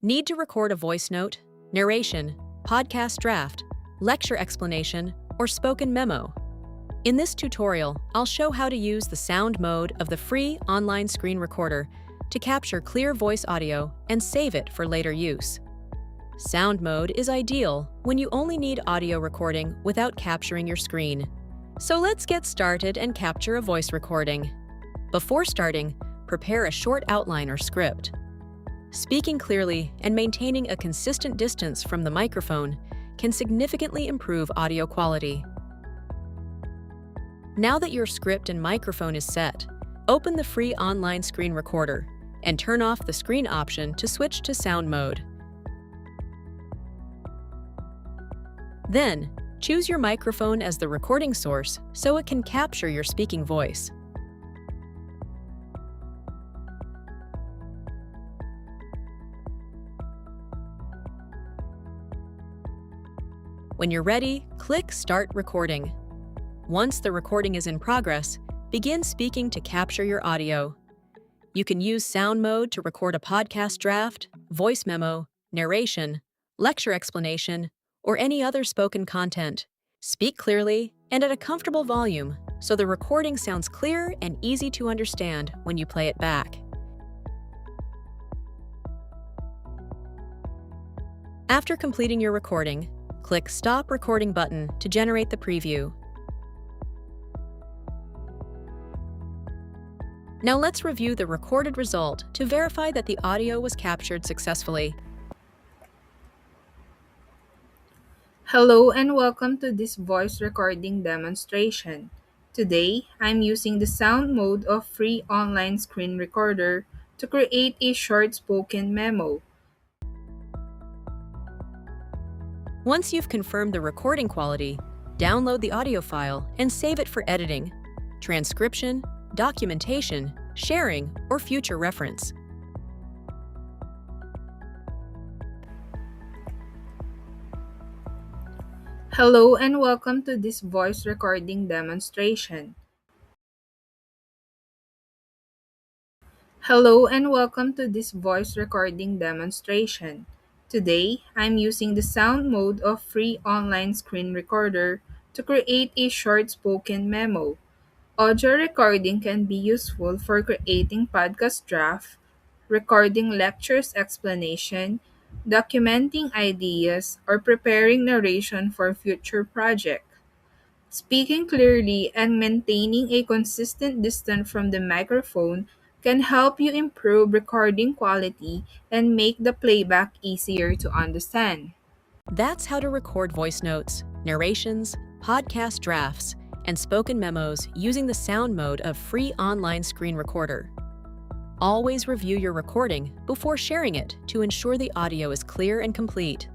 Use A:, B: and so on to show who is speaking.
A: Need to record a voice note, narration, podcast draft, lecture explanation, or spoken memo? In this tutorial, I'll show how to use the sound mode of the free online screen recorder to capture clear voice audio and save it for later use. Sound mode is ideal when you only need audio recording without capturing your screen. So let's get started and capture a voice recording. Before starting, prepare a short outline or script. Speaking clearly and maintaining a consistent distance from the microphone can significantly improve audio quality. Now that your script and microphone is set, open the free online screen recorder and turn off the screen option to switch to sound mode. Then, choose your microphone as the recording source so it can capture your speaking voice. When you're ready, click Start Recording. Once the recording is in progress, begin speaking to capture your audio. You can use sound mode to record a podcast draft, voice memo, narration, lecture explanation, or any other spoken content. Speak clearly and at a comfortable volume so the recording sounds clear and easy to understand when you play it back. After completing your recording, click Stop Recording button to generate the preview. Now let's review the recorded result to verify that the audio was captured successfully.
B: Hello and welcome to this voice recording demonstration. Today, I'm using the sound mode of free online screen recorder to create a short spoken memo.
A: Once you've confirmed the recording quality, download the audio file and save it for editing, transcription, documentation, sharing, or future reference.
B: Hello and welcome to this voice recording demonstration. Hello and welcome to this voice recording demonstration. Today, I'm using the sound mode of free online screen recorder to create a short spoken memo. Audio recording can be useful for creating podcast draft, recording lectures explanation, documenting ideas, or preparing narration for future project. Speaking clearly and maintaining a consistent distance from the microphone can help you improve recording quality and make the playback easier to understand.
A: That's how to record voice notes, narrations, podcast drafts, and spoken memos using the sound mode of free online screen recorder. Always review your recording before sharing it to ensure the audio is clear and complete.